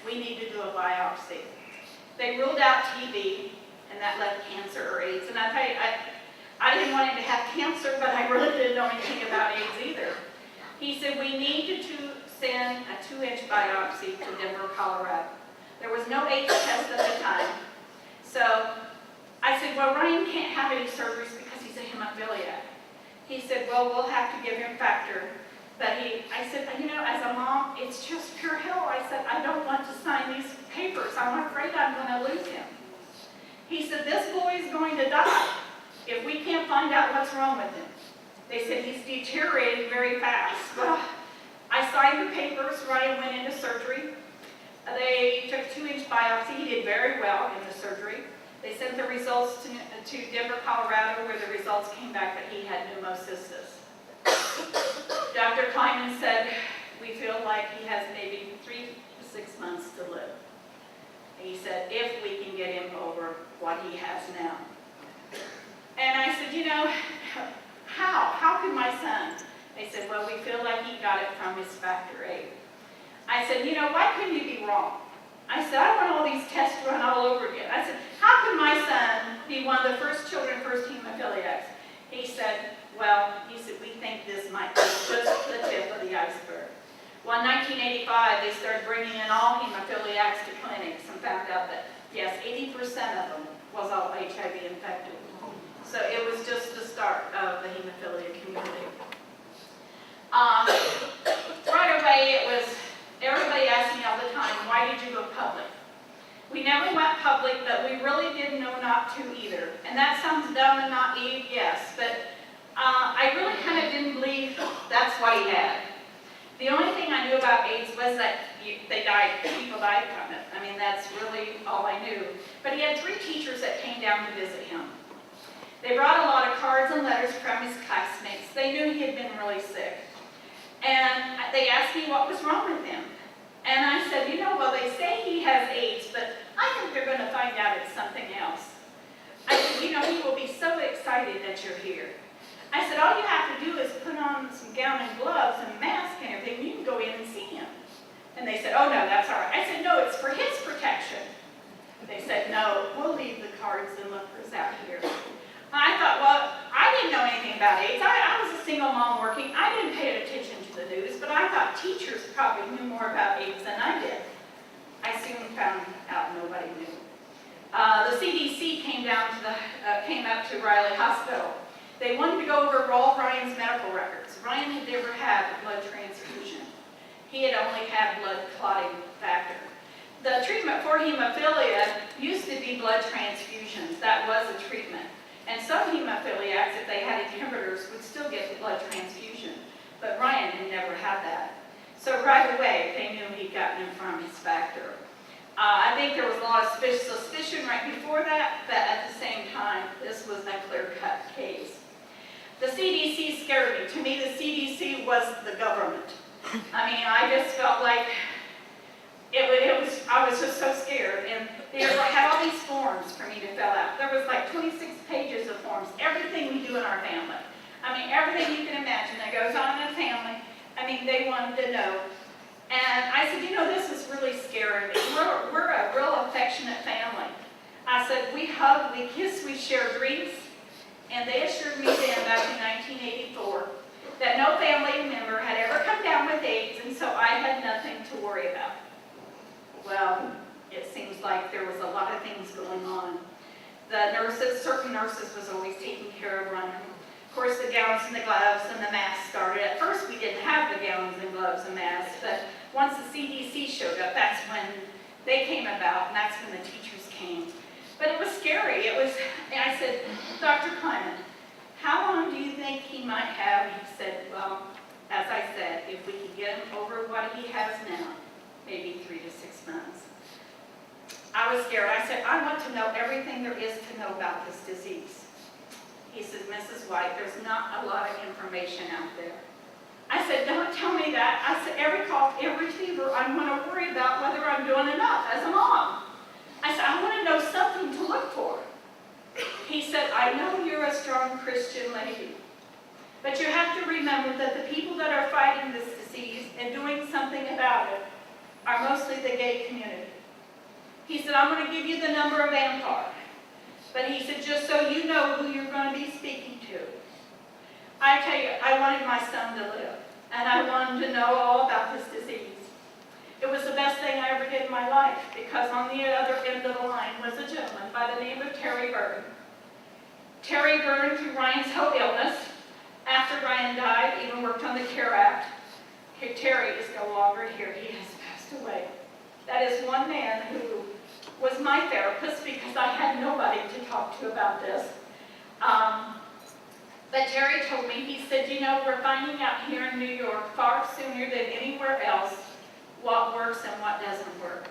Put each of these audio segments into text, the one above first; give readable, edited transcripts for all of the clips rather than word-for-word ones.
we need to do a biopsy. They ruled out TB, and that left cancer or AIDS. And I tell you, I didn't want him to have cancer, but I really didn't know anything about AIDS either. He said, we need to send a 2-inch biopsy to Denver, Colorado. There was no AIDS test at the time. So I said, well, Ryan can't have any surgeries because he's a hemophiliac. He said, well, we'll have to give him factor. But I said, you know, as a mom, it's just pure hell. I said, I don't want to sign these papers. I'm afraid I'm going to lose him. He said, this boy is going to die if we can't find out what's wrong with him. They said he's deteriorating very fast. Well, I signed the papers. Ryan went into surgery. They took a 2-inch biopsy. He did very well in the surgery. They sent the results to Denver, Colorado, where the results came back that he had pneumocystis. Dr. Kleiman said, we feel like he has maybe 3 to 6 months to live. He said, if we can get him over what he has now. And I said, you know, how could my son? They said, well, we feel like he got it from his factor VIII. I said, you know, why couldn't you be wrong? I said, I want all these tests run all over again. I said, how could my son be one of the first children, first hemophiliacs? He said, well, we think this might be just the tip of the iceberg. Well, in 1985, they started bringing in all hemophiliacs to clinics and found out that, yes, 80% of them was all HIV infected. So it was just the start of the hemophilia community. Right away, everybody asked me all the time, why did you go public? We never went public, but we really didn't know not to either. And that sounds dumb and naive, yes, but I really kind of didn't believe that's what he had. The only thing I knew about AIDS was that people died from it. I mean, that's really all I knew. But he had 3 teachers that came down to visit him. They brought a lot of cards and letters from his classmates. They knew he had been really sick. And they asked me what was wrong with him. And I said, you know, well, they say he has AIDS, but I think they're going to find out it's something else. I said, you know, he will be so excited that you're here. I said, all you have to do is put on some gown and gloves and mask and everything. You can go in and see him. And they said, oh, no, that's all right. I said, no, it's for his protection. They said, no, we'll leave the cards and lookers out here. I thought, well, I didn't know anything about AIDS. I was a single mom working. I didn't pay attention to the news, but I thought teachers probably knew more about AIDS than I did. I soon found out nobody knew. The CDC came up to Riley Hospital. They wanted to go over all Ryan's medical records. Ryan had never had a blood transfusion. He had only had blood clotting factor. The treatment for hemophilia used to be blood transfusions. That was a treatment. And some hemophiliacs, if they had inhibitors, would still get the blood transfusion. But Ryan had never had that. So right away, they knew he'd gotten it from his factor. I think there was a lot of suspicion right before that, but at the same time, this was a clear-cut case. The CDC scared me. To me, the CDC was the government. I mean, I just felt like I was just so scared. And they had all these forms for me to fill out. There was like 26 pages of forms, everything we do in our family. I mean, everything you can imagine that goes on in a family. I mean, they wanted to know. And I said, you know, this is really scary me. We're a real affectionate family. I said, we hug, we kiss, we share drinks. And they assured me then, back in 1984, that no family member had ever come down with AIDS, and so I had nothing to worry about. Well, it seems like there was a lot of things going on. The nurses, certain nurses was always taking care of Ryan. Of course, the gowns and the gloves and the masks started. At first, we didn't have the gowns and gloves and masks, but once the CDC showed up, that's when they came about, and that's when the teachers came. But it was scary. I said, Dr. Kleiman, how long do you think he might have? He said, well, as I said, if we could get him over what he has now, maybe 3 to 6 months. I was scared. I said, I want to know everything there is to know about this disease. He said, Mrs. White, there's not a lot of information out there. I said, don't tell me that. I said, every cough, every fever, I'm going to worry about whether I'm doing enough as a mom. I said, I want to know something to look for. He said, I know you're a strong Christian lady, but you have to remember that the people that are fighting this disease and doing something about it are mostly the gay community. He said, I'm going to give you the number of AMPAR. But he said, just so you know who you're going to be speaking to. I tell you, I wanted my son to live. And I wanted to know all about this disease. It was the best thing I ever did in my life, because on the other end of the line was a gentleman by the name of Terry Byrne. Terry Byrne, through Ryan's whole illness, after Ryan died, even worked on the CARE Act. Terry is no longer here. He has passed away. That is one man who was my therapist, because I had nobody to talk to about this. But Terry told me, he said, you know, we're finding out here in New York far sooner than anywhere else what works and what doesn't work.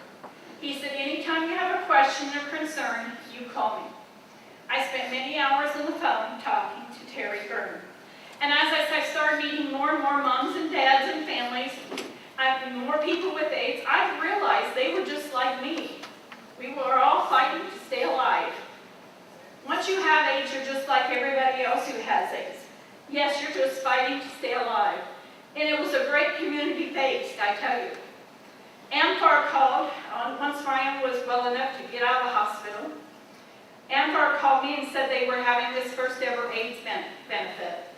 He said, anytime you have a question or concern, you call me. I spent many hours on the phone talking to Terry Byrne. And as I started meeting more and more moms and dads and families, more people with AIDS, I realized they were just like me. We were all fighting to stay alive. Once you have AIDS, you're just like everybody else who has AIDS. Yes, you're just fighting to stay alive. And it was a great community based, I tell you. AMPAR called, once Ryan was well enough to get out of the hospital. AMPAR called me and said they were having this first ever AIDS benefit.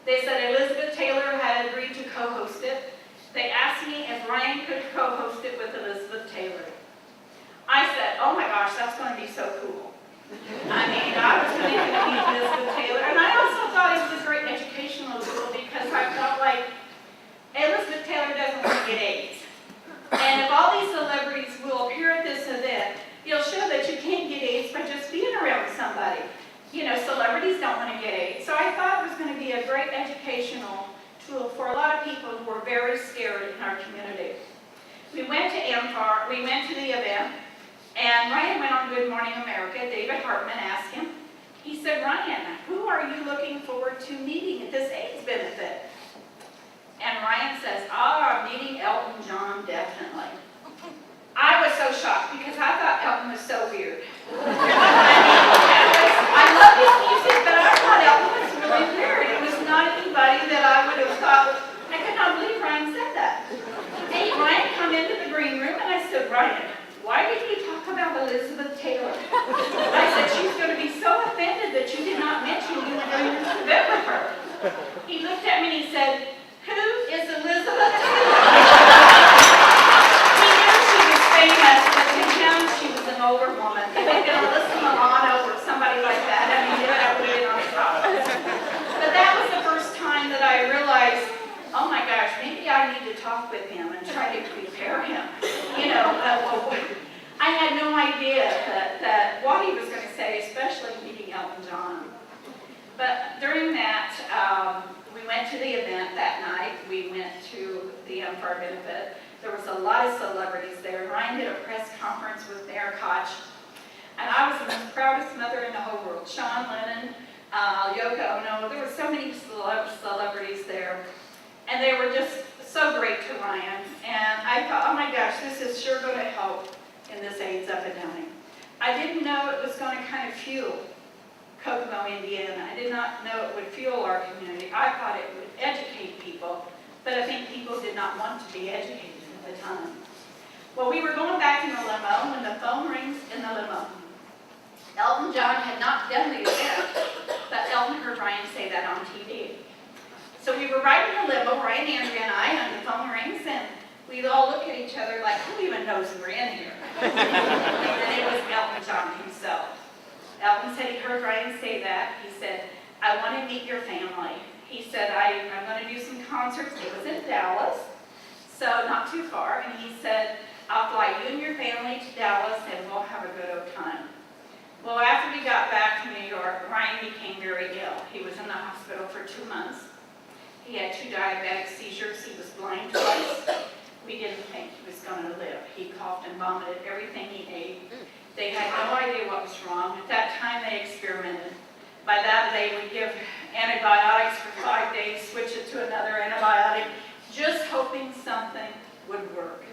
They said Elizabeth Taylor had agreed to co-host it. They asked me if Ryan could co-host it with Elizabeth Taylor. I said, oh my gosh, that's going to be so cool. I mean, I was going to meet Elizabeth Taylor, and I also thought it was a great educational tool, because I felt like Elizabeth Taylor doesn't want to get AIDS. And if all these celebrities will appear at this event, you'll show that you can't get AIDS by just being around somebody. You know, celebrities don't want to get AIDS. So I thought it was going to be a great educational tool for a lot of people who were very scared in our community. We went to AMPAR, we went to the event, and Ryan went on Good Morning America. David Hartman asked him, he said, Ryan, who are you looking forward to meeting at this AIDS benefit? And Ryan says, meeting Elton John, definitely. I was so shocked, because I thought Elton was so weird. I love his music, but I thought Elton was really weird. It was not anybody that I would have thought. I could not believe Ryan said that. Hey, Ryan come into the green room, and I said, Ryan, why did you talk about Elizabeth Taylor? I said, she's going to be so offended that you did not mention you were doing this event with her. He looked at me and he said, who is Elizabeth Taylor? He knew she was famous, but to him, she was an older woman. If it had been Alyssa Milano or somebody like that, I mean, that would have been on top. But that was the first time that I realized, oh my gosh, maybe I need to talk with him and try to prepare him. You know, I had no idea that what he was going to say, especially meeting Elton John. But during that, we went to the event that night. We went to the AMPAR benefit. There was a lot of celebrities there. Ryan did a press conference with Mayor Koch. And I was the proudest mother in the whole world. Sean Lennon, Yoko Ono. There were so many celebrities there. And they were just so great to Ryan. And I thought, oh my gosh, this is sure going to help in this AIDS epidemic. I didn't know it was going to kind of fuel Kokomo, Indiana. I did not know it would fuel our community. I thought it would educate people, but I think people did not want to be educated at the time. Well, we were going back in the limo when the phone rings in the limo. Elton John had not done the event, but Elton heard Ryan say that on TV. So we were right in the limo, Ryan, Andrea, and I, and the phone rings, and we all look at each other like, who even knows we're in here? And it was Elton John himself. Elton said he heard Ryan say that. He said, I want to meet your family. He said, I'm going to do some concerts. It was in Dallas, so not too far. And he said, I'll fly you and your family to Dallas, and we'll have a good old time. Well, after we got back to New York, Ryan became very ill. He was in the hospital for 2 months. He had 2 diabetic seizures. He was blind twice. We didn't think he was going to live. He coughed and vomited everything he ate. They had no idea what was wrong. At that time, they experimented. By that, they would give antibiotics for 5 days, switch it to another antibiotic, just hoping something would work.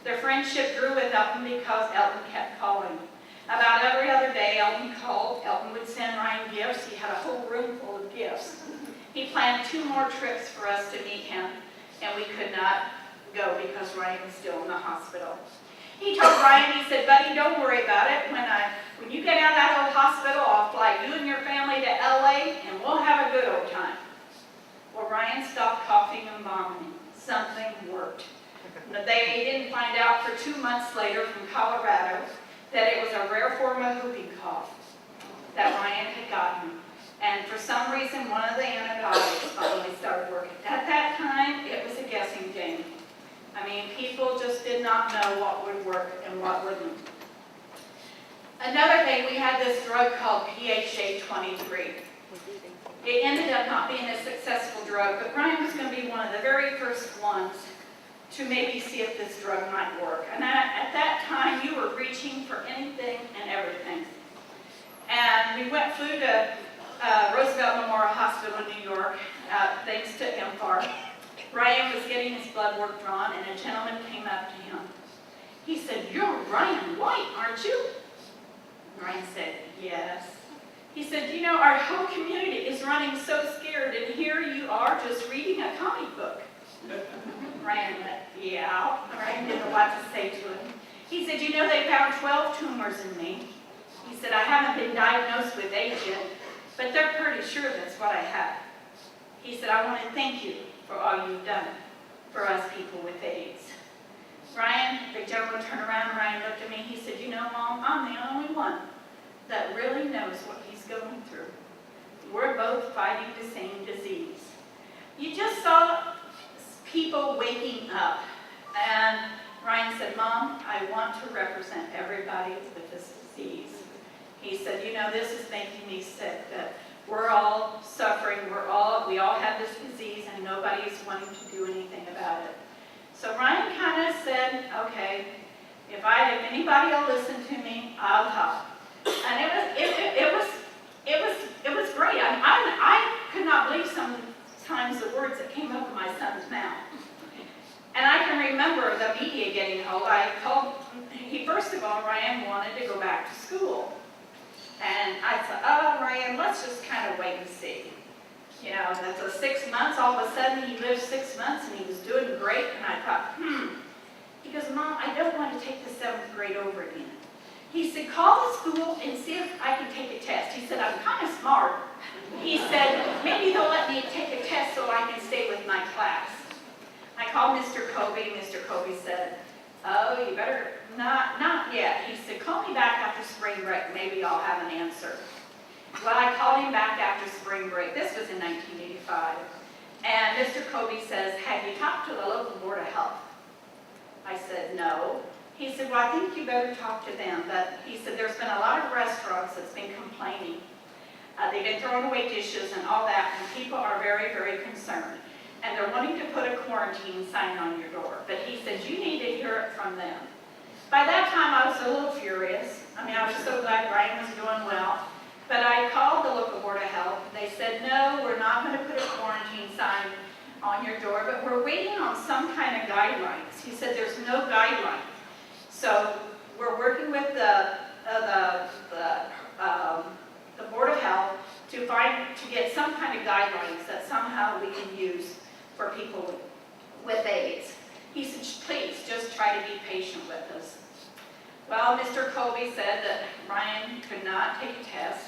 Their friendship grew with Elton because Elton kept calling. About every other day, Elton called. Elton would send Ryan gifts. He had a whole room full of gifts. He planned 2 more trips for us to meet him, and we could not go because Ryan was still in the hospital. He told Ryan, he said, buddy, don't worry about it. When you get out of that old hospital, I'll fly you and your family to LA and we'll have a good old time. Well, Ryan stopped coughing and vomiting. Something worked. They didn't find out for 2 months later from Colorado that it was a rare form of whooping cough that Ryan had gotten. And for some reason, one of the antibiotics finally started working. At that time, it was a guessing game. I mean, people just did not know what would work and what wouldn't. Another thing, we had this drug called PHA-23. It ended up not being a successful drug, but Ryan was going to be one of the very first ones to maybe see if this drug might work. And at that time, you were reaching for anything and everything. And we flew to Roosevelt Memorial Hospital in New York, thanks to MFAR. Ryan was getting his blood work drawn, and a gentleman came up to him. He said, "You're Ryan White, aren't you?" Ryan said, "Yes." He said, "You know, our whole community is running so scared, and here you are just reading a comic book." Ryan went, "Yeah." Ryan didn't know what to say to him. He said, "You know, they found 12 tumors in me." He said, "I haven't been diagnosed with AIDS yet, but they're pretty sure that's what I have." He said, "I want to thank you for all you've done for us people with AIDS." Ryan, the gentleman turned around and Ryan looked at me. He said, "You know, Mom, I'm the only one that really knows what he's going through. We're both fighting the same disease." You just saw people waking up. And Ryan said, "Mom, I want to represent everybody with this disease." He said, "You know, this is making me sick, that we're all suffering, we all have this disease and nobody is wanting to do anything about it." So Ryan kind of said, "Okay, if anybody will listen to me, I'll help." And it was great. I could not believe sometimes the words that came up in my son's mouth. And I can remember the media getting hold. First of all, Ryan wanted to go back to school. And I said, "Oh, Ryan, let's just kind of wait and see." You know, that's 6 months. All of a sudden, he lived 6 months, and he was doing great. And I thought, He goes, "Mom, I don't want to take the 7th grade over again." He said, "Call the school and see if I can take a test." He said, "I'm kind of smart." He said, "Maybe they'll let me take a test so I can stay with my class." I called Mr. Covey. Mr. Covey said, "Oh, you better not yet." He said, "Call me back after spring break. Maybe I'll have an answer." Well, I called him back after spring break. This was in 1985. And Mr. Covey says, "Have you talked to the local board of health?" I said, "No." He said, "Well, I think you better talk to them." But he said, "There's been a lot of restaurants that's been complaining. They've been throwing away dishes and all that, and people are very, very concerned. And they're wanting to put a quarantine sign on your door." But he said, "You need to hear it from them." By that time, I was a little furious. I mean, I was so glad Ryan was doing well. But I called the local board of health. They said, "No, we're not going to put a quarantine sign on your door, but we're waiting on some kind of guidelines." He said, "There's no guideline." So we're working with the board of health to get some kind of guidelines that somehow we can use for people with AIDS. He said, "Please, just try to be patient with us." Well, Mr. Colby said that Ryan could not take a test.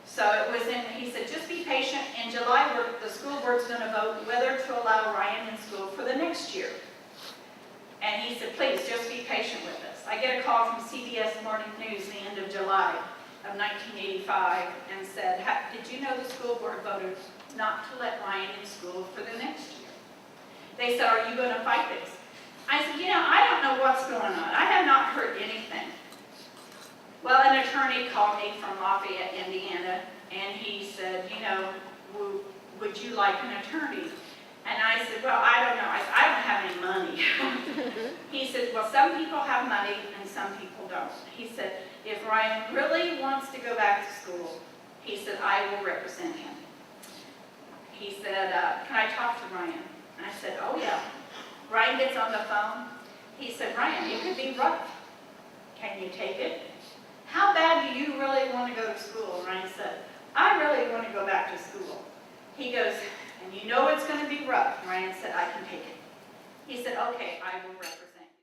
So he said, "Just be patient. In July, the school board's going to vote whether to allow Ryan in school for the next year." And he said, "Please, just be patient with us." I get a call from CBS Morning News the end of July of 1985 and said, "Did you know the school board voted not to let Ryan in school for the next year?" They said, "Are you going to fight this?" I said, "I don't know what's going on. I have not heard anything." Well, an attorney called me from Lafayette, Indiana, and he said, "Would you like an attorney?" And I said, "Well, I don't know. I don't have any money." He said, "Well, some people have money and some people don't." He said, "If Ryan really wants to go back to school," he said, "I will represent him." He said, "Can I talk to Ryan?" And I said, "Oh, yeah." Ryan gets on the phone. He said, "Ryan, it could be rough. Can you take it? How bad do you really want to go to school?" Ryan said, "I really want to go back to school." He goes, "And you know it's going to be rough." Ryan said, "I can take it." He said, okay, I will represent